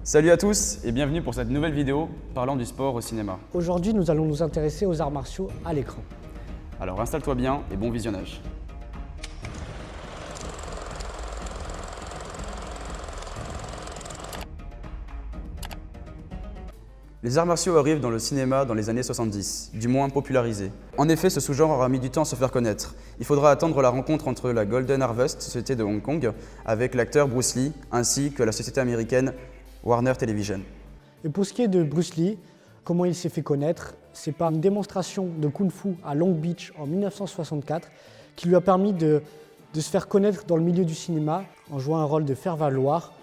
Salut à tous et bienvenue pour cette nouvelle vidéo parlant du sport au cinéma. Aujourd'hui, nous allons nous intéresser aux arts martiaux à l'écran. Alors installe-toi bien et bon visionnage. Les arts martiaux arrivent dans le cinéma dans les années 70, du moins popularisés. En effet, ce sous-genre aura mis du temps à se faire connaître. Il faudra attendre la rencontre entre la Golden Harvest, société de Hong Kong, avec l'acteur Bruce Lee, ainsi que la société américaine Warner Television. Et pour ce qui est de Bruce Lee, comment il s'est fait connaître, c'est par une démonstration de Kung-Fu à Long Beach en 1964 qui lui a permis de se faire connaître dans le milieu du cinéma en jouant un rôle de faire-valoir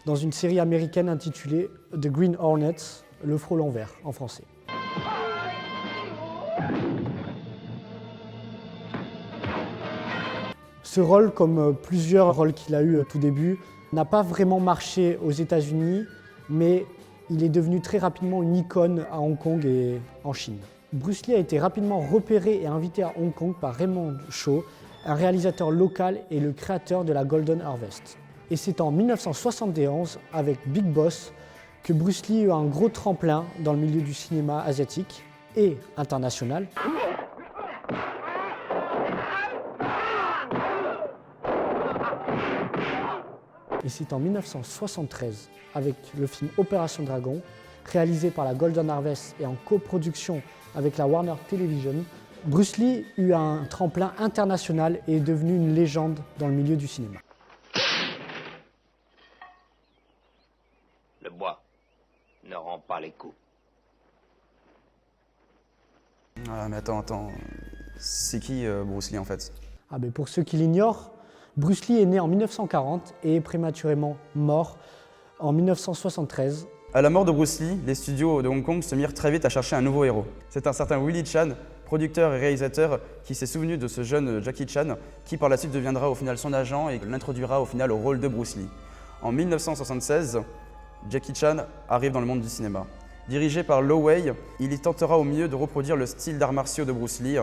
dans une série américaine intitulée The Green Hornets, le frelon vert en français. Ce rôle, comme plusieurs rôles qu'il a eu au tout début, n'a pas vraiment marché aux États-Unis, mais il est devenu très rapidement une icône à Hong Kong et en Chine. Bruce Lee a été rapidement repéré et invité à Hong Kong par Raymond Chow, un réalisateur local et le créateur de la Golden Harvest. Et c'est en 1971, avec Big Boss, que Bruce Lee eut un gros tremplin dans le milieu du cinéma asiatique et international. Et c'est en 1973, avec le film Opération Dragon, réalisé par la Golden Harvest et en coproduction avec la Warner Television, Bruce Lee eut un tremplin international et est devenu une légende dans le milieu du cinéma. Le bois ne rend pas les coups. Ah mais attends, c'est qui Bruce Lee en fait? Pour ceux qui l'ignorent, Bruce Lee est né en 1940 et est prématurément mort en 1973. À la mort de Bruce Lee, les studios de Hong Kong se mirent très vite à chercher un nouveau héros. C'est un certain Willie Chan, producteur et réalisateur, qui s'est souvenu de ce jeune Jackie Chan, qui par la suite deviendra au final son agent et l'introduira au final au rôle de Bruce Lee. En 1976, Jackie Chan arrive dans le monde du cinéma. Dirigé par Lo Wei, il y tentera au mieux de reproduire le style d'arts martiaux de Bruce Lee.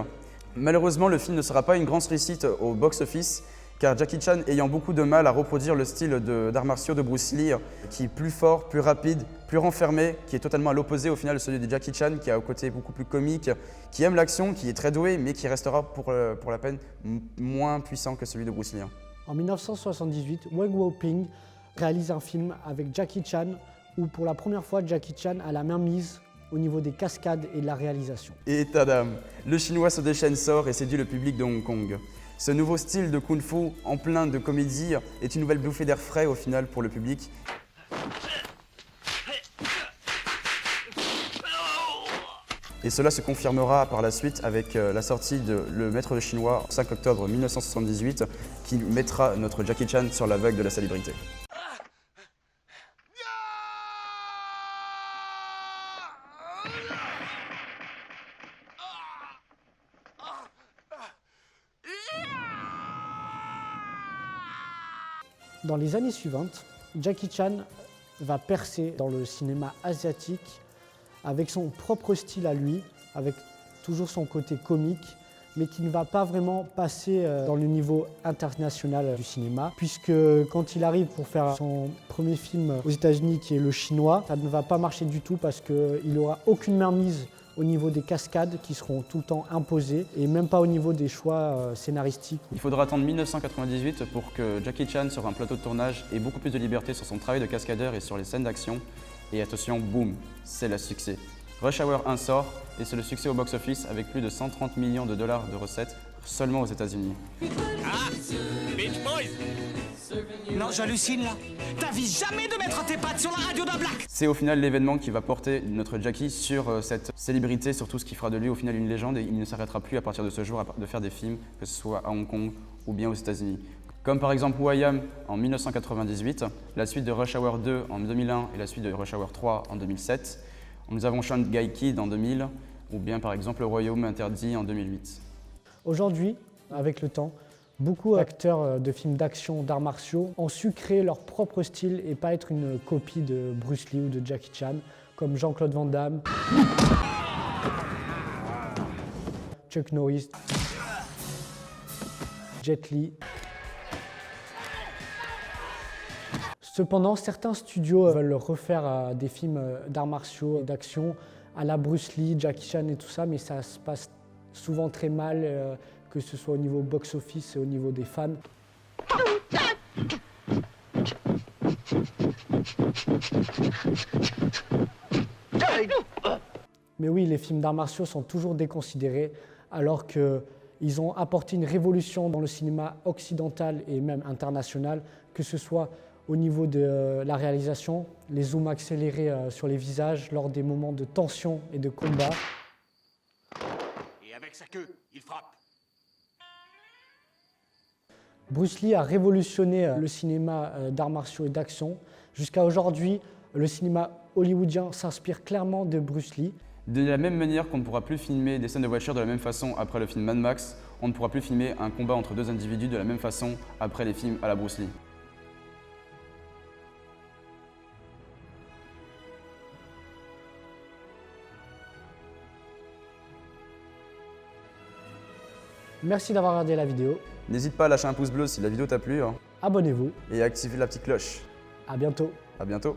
Malheureusement, le film ne sera pas une grande réussite au box-office, car Jackie Chan ayant beaucoup de mal à reproduire le style d'arts martiaux de Bruce Lee, qui est plus fort, plus rapide, plus renfermé, qui est totalement à l'opposé au final de celui de Jackie Chan, qui a un côté beaucoup plus comique, qui aime l'action, qui est très doué, mais qui restera pour la peine moins puissant que celui de Bruce Lee. En 1978, Weng Wo-ping réalise un film avec Jackie Chan où pour la première fois Jackie Chan a la main mise au niveau des cascades et de la réalisation. Et tadam, le chinois se déchaîne sort et séduit le public de Hong Kong. Ce nouveau style de kung-fu en plein de comédie est une nouvelle bouffée d'air frais au final pour le public. Et cela se confirmera par la suite avec la sortie de Le Maître chinois, 5 octobre 1978, qui mettra notre Jackie Chan sur la vague de la célébrité. Dans les années suivantes, Jackie Chan va percer dans le cinéma asiatique avec son propre style à lui, avec toujours son côté comique, mais qui ne va pas vraiment passer dans le niveau international du cinéma, puisque quand il arrive pour faire son premier film aux États-Unis, qui est Le Chinois, ça ne va pas marcher du tout parce qu'il n'aura aucune mainmise au niveau des cascades qui seront tout le temps imposées et même pas au niveau des choix scénaristiques. Il faudra attendre 1998 pour que Jackie Chan sur un plateau de tournage ait beaucoup plus de liberté sur son travail de cascadeur et sur les scènes d'action. Et attention, boum, c'est le succès. Rush Hour 1 sort et c'est le succès au box-office avec plus de 130 millions de dollars de recettes seulement aux États-Unis. Ah, Beach Boys. Non, j'hallucine là. T'avises jamais de mettre tes pattes sur la radio d'un black. C'est au final l'événement qui va porter notre Jackie sur cette célébrité, sur tout ce qui fera de lui au final une légende et il ne s'arrêtera plus à partir de ce jour de faire des films, que ce soit à Hong Kong ou bien aux États-Unis. Comme par exemple Who I Am en 1998, la suite de Rush Hour 2 en 2001 et la suite de Rush Hour 3 en 2007. Nous avons Shanghai Kid en 2000 ou bien par exemple Le Royaume Interdit en 2008. Aujourd'hui, avec le temps, beaucoup d'acteurs de films d'action, d'arts martiaux ont su créer leur propre style et pas être une copie de Bruce Lee ou de Jackie Chan, comme Jean-Claude Van Damme, Chuck Norris, Jet Li. Cependant, certains studios veulent refaire des films d'arts martiaux et d'action à la Bruce Lee, Jackie Chan et tout ça, mais ça se passe souvent très mal, que ce soit au niveau box-office et au niveau des fans. Mais oui, les films d'arts martiaux sont toujours déconsidérés, alors qu'ils ont apporté une révolution dans le cinéma occidental et même international, que ce soit au niveau de la réalisation, les zooms accélérés sur les visages lors des moments de tension et de combat. Et avec sa queue, il frappe. Bruce Lee a révolutionné le cinéma d'arts martiaux et d'action. Jusqu'à aujourd'hui, le cinéma hollywoodien s'inspire clairement de Bruce Lee. De la même manière qu'on ne pourra plus filmer des scènes de voiture de la même façon après le film Mad Max, on ne pourra plus filmer un combat entre deux individus de la même façon après les films à la Bruce Lee. Merci d'avoir regardé la vidéo. N'hésite pas à lâcher un pouce bleu si la vidéo t'a plu, hein, Abonnez-vous. et à activer la petite cloche. À bientôt. À bientôt.